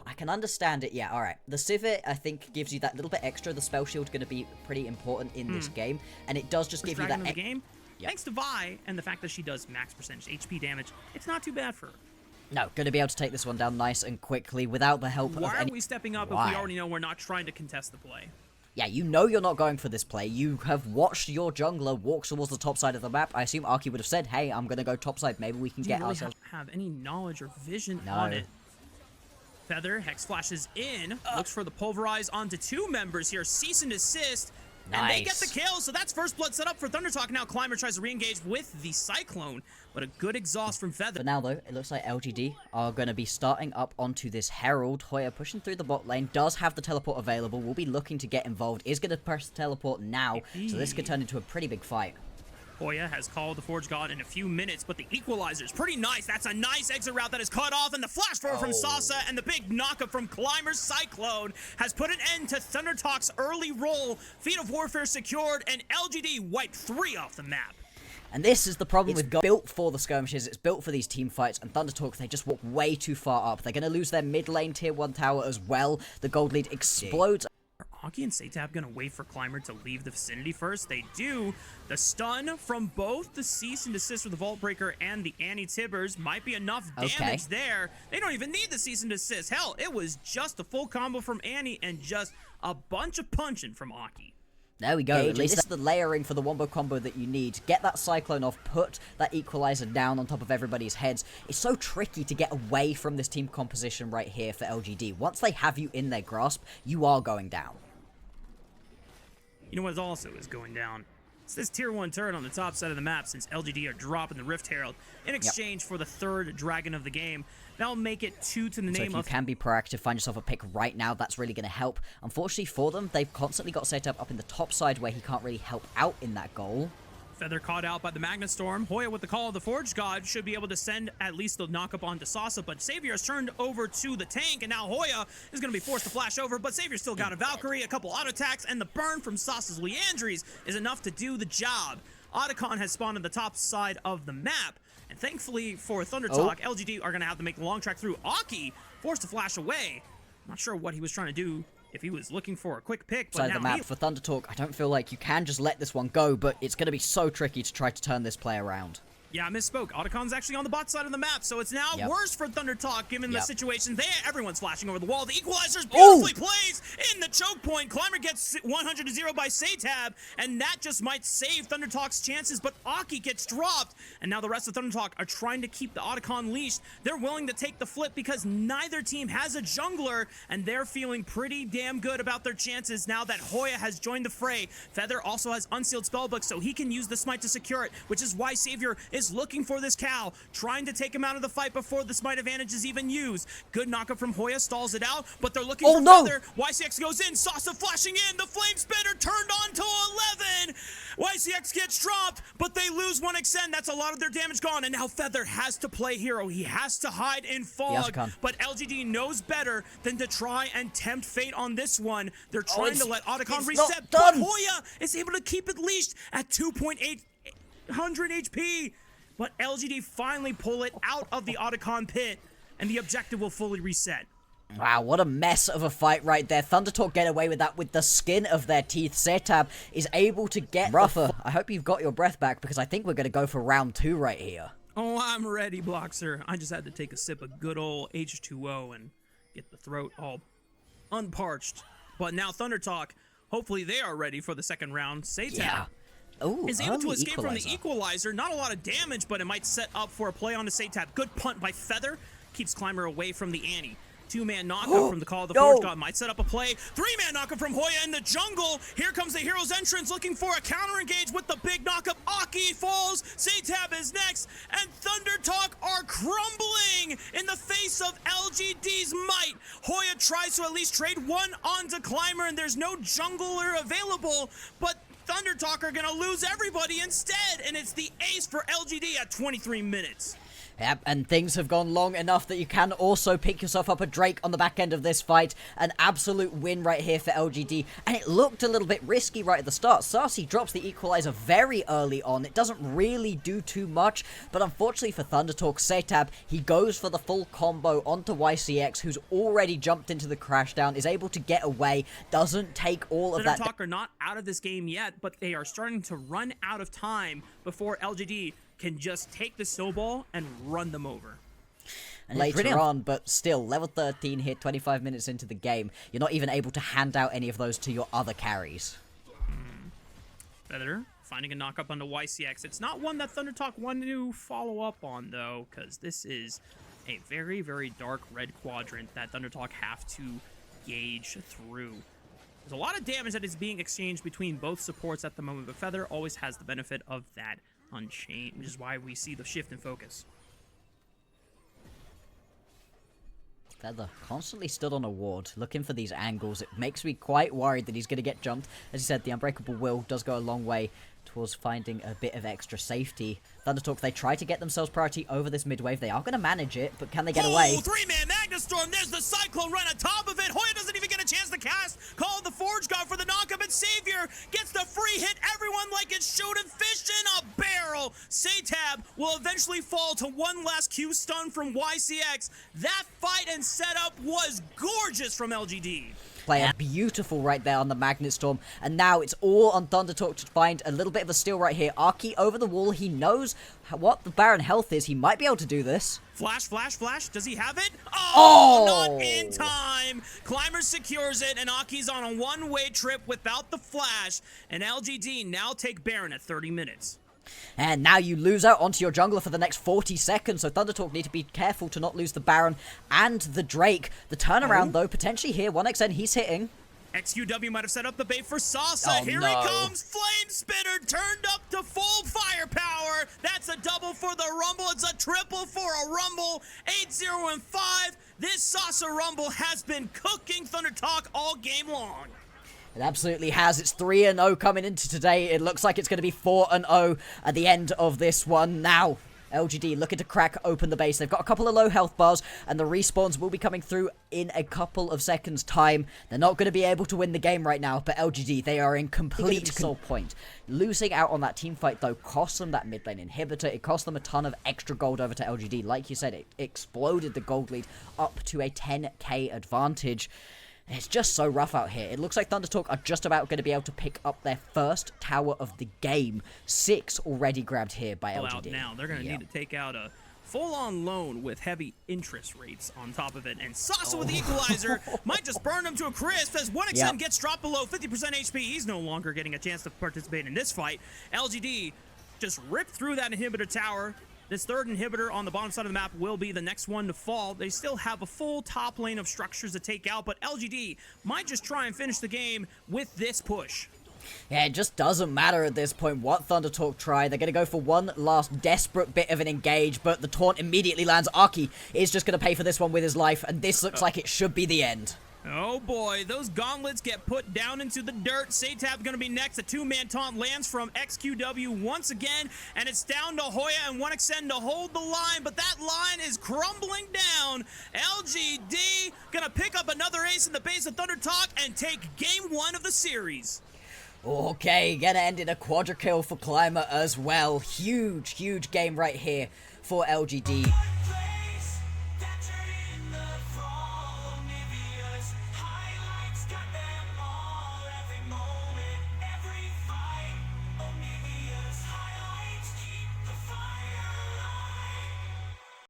I can understand it, yeah, alright. The Civet, I think, gives you that little bit extra. The Spell Shield's going to be pretty important in this game, and it does just give you that... game. Yep. Thanks to Vi, and the fact that she does max percentage HP damage, it's not too bad for her. No, going to be able to take this one down nice and quickly without the help of any... Why are we stepping up if we already know we're not trying to contest the play? Yeah, you know you're not going for this play. You have watched your jungler walk towards the top side of the map. I assume Arky would have said, hey, I'm going to go top side. Maybe we can get ourselves... have any knowledge or vision on it. Feather, Hex flashes in, looks for the pulverize onto two members here. Cease and desist. And they get the kill, so that's first blood set up for Thundertalk. Now Climber tries to re-engage with the Cyclone, but a good exhaust from Feather. But now, though, it looks like LGD are going to be starting up onto this Herald. Hoya pushing through the bot lane, does have the teleport available, will be looking to get involved, is going to press teleport now, so this could turn into a pretty big fight. Hoya has called the Forge God in a few minutes, but the equalizer is pretty nice. That's a nice exit route that is cut off, and the flash forward from Sasa and the big knockup from Climber's Cyclone has put an end to Thundertalk's early roll. Feat of Warfare secured, and LGD wiped 3 off the map. And this is the problem with built for the skirmishes, it's built for these team fights, and Thundertalk, they just walk way too far up. They're going to lose their mid lane tier 1 tower as well. The gold lead explodes. Are Aki and Satab going to wait for Climber to leave the vicinity first? They do. The stun from both the cease and desist for the Vault Breaker and the Annie Tibbers might be enough damage there. They don't even need the cease and desist. Hell, it was just a full combo from Annie and just a bunch of punching from Aki. There we go. At least that's the layering for the wombo combo that you need. Get that Cyclone off, put that Equalizer down on top of everybody's heads. It's so tricky to get away from this team composition right here for LGD. Once they have you in their grasp, you are going down. You know what also is going down? It's this tier 1 turret on the top side of the map, since LGD are dropping the Rift Herald in exchange for the 3rd dragon of the game. That'll make it 2 to the name of... So if you can be proactive, find yourself a pick right now, that's really going to help. Unfortunately for them, they've constantly got set up in the top side where he can't really help out in that goal. Feather caught out by the Magnastorm. Hoya with the call of the Forge God should be able to send at least the knockup onto Sasa, but Savior has turned over to the tank, and now Hoya is going to be forced to flash over, but Savior still got a Valkyrie, a couple auto attacks, and the burn from Sasa's Leandries is enough to do the job. Otacon has spawned on the top side of the map, and thankfully for Thundertalk, LGD are going to have to make the long track through. Aki forced to flash away. I'm not sure what he was trying to do. If he was looking for a quick pick, but side of the map for Thundertalk, I don't feel like you can just let this one go, but it's going to be so tricky to try to turn this play around. Yeah, I misspoke. Otacon's actually on the bot side of the map, so it's now worse for Thundertalk given the situation there. Everyone's flashing over the wall. The Equalizer's beautifully plays in the choke point. Climber gets 100-0 by Satab, and that just might save Thundertalk's chances, but Aki gets dropped. And now the rest of Thundertalk are trying to keep the Otacon leashed. They're willing to take the flip because neither team has a jungler, and they're feeling pretty damn good about their chances now that Hoya has joined the fray. Feather also has Unsealed Spellbook, so he can use the Smite to secure it, which is why Savior is looking for this cow, trying to take him out of the fight before the Smite advantage is even used. Good knockup from Hoya, stalls it out, but they're looking for Feather. YCX goes in, Sasa flashing in, the Flame Spitter turned on to 11! YCX gets dropped, but they lose 1 extend. That's a lot of their damage gone, and now Feather has to play hero. He has to hide in fog, but LGD knows better than to try and tempt fate on this one. They're trying to let Otacon reset, but Hoya is able to keep it leashed at 2.800 HP. But LGD finally pull it out of the Otacon pit, and the objective will fully reset. Wow, what a mess of a fight right there. Thundertalk get away with that with the skin of their teeth. Setab is able to get rougher. I hope you've got your breath back, because I think we're going to go for round 2 right here. Oh, I'm ready, Bloxer. I just had to take a sip of good old H2O and get the throat all unparched. But now Thundertalk, hopefully they are ready for the second round. Setab is able to escape from the Equalizer. Not a lot of damage, but it might set up for a play onto Satab. Good punt by Feather. Keeps Climber away from the Annie. 2-man knockup from the call of the Forge God might set up a play. 3-man knockup from Hoya in the jungle. Here comes the hero's entrance looking for a counter engage with the big knockup. Aki falls. Satab is next. And Thundertalk are crumbling in the face of LGD's might. Hoya tries to at least trade one onto Climber, and there's no jungler available, but Thundertalk are going to lose everybody instead, and it's the ace for LGD at 23 minutes. Yep, and things have gone long enough that you can also pick yourself up a Drake on the back end of this fight. An absolute win right here for LGD, and it looked a little bit risky right at the start. Sarsy drops the equalizer very early on. It doesn't really do too much, but unfortunately for ThunderTalk, Setab, he goes for the full combo onto YCX, who's already jumped into the crashdown, is able to get away, doesn't take all of that. ThunderTalk are not out of this game yet, but they are starting to run out of time before LGD can just take the snowball and run them over. And later on, but still, level 13 here, 25 minutes into the game, you're not even able to hand out any of those to your other carries. Feather finding a knock-up onto YCX. It's not one that ThunderTalk wanted to follow up on, though, because this is a very, very dark red quadrant that ThunderTalk have to gauge through. There's a lot of damage that is being exchanged between both supports at the moment, but Feather always has the benefit of that Unchained, which is why we see the shift in focus. Feather constantly stood on a ward, looking for these angles. It makes me quite worried that he's going to get jumped. As you said, the Unbreakable Will does go a long way towards finding a bit of extra safety. ThunderTalk, they try to get themselves priority over this mid wave. They are going to manage it, but can they get away? Three-man Magnastorm. There's the Cyclone right on top of it. Hoya doesn't even get a chance to cast. Call the Forge God for the knock-up, and Savior gets the free hit. Everyone like it's shooting fish in a barrel. Setab will eventually fall to one last Q stun from YCX. That fight and setup was gorgeous from LGD. Player beautiful right there on the Magnet Storm, and now it's all on ThunderTalk to find a little bit of a steal right here. Arky over the wall. He knows what the Baron health is. He might be able to do this. Flash, flash, flash. Does he have it? Oh, not in time. Climber secures it, and Aki's on a one-way trip without the flash, and LGD now take Baron at 30 minutes. And now you lose out onto your jungler for the next 40 seconds, so ThunderTalk need to be careful to not lose the Baron and the Drake. The turnaround, though, potentially here. 1xN, he's hitting. XQW might have set up the bait for Sasa. Here he comes. Flame Spitter turned up to full firepower. That's a double for the Rumble. It's a triple for a Rumble. 8-0 and 5. This Sasa Rumble has been cooking ThunderTalk all game long. It absolutely has. It's 3-0 coming into today. It looks like it's going to be 4-0 at the end of this one. Now, LGD looking to crack open the base. They've got a couple of low health bars, and the respawns will be coming through in a couple of seconds' time. They're not going to be able to win the game right now, but LGD, they are in complete control point. Losing out on that team fight, though, cost them that mid lane inhibitor. It cost them a ton of extra gold over to LGD. Like you said, it exploded the gold lead up to a 10k advantage. It's just so rough out here. It looks like ThunderTalk are just about going to be able to pick up their first tower of the game. 6 already grabbed here by LGD. Now they're going to need to take out a full-on loan with heavy interest rates on top of it. And Sasa with the equalizer might just burn him to a crisp as 1xN gets dropped below 50% HP. He's no longer getting a chance to participate in this fight. LGD just ripped through that inhibitor tower. This third inhibitor on the bottom side of the map will be the next one to fall. They still have a full top lane of structures to take out, but LGD might just try and finish the game with this push. Yeah, it just doesn't matter at this point what ThunderTalk try. They're going to go for one last desperate bit of an engage, but the taunt immediately lands. Arky is just going to pay for this one with his life, and this looks like it should be the end. Oh boy, those gauntlets get put down into the dirt. Setab gonna be next. A two-man taunt lands from XQW once again, and it's down to Hoya and 1xN to hold the line, but that line is crumbling down. LGD gonna pick up another ace in the base of ThunderTalk and take game 1 of the series. Okay, gonna end in a quadra kill for Climber as well. Huge, huge game right here for LGD.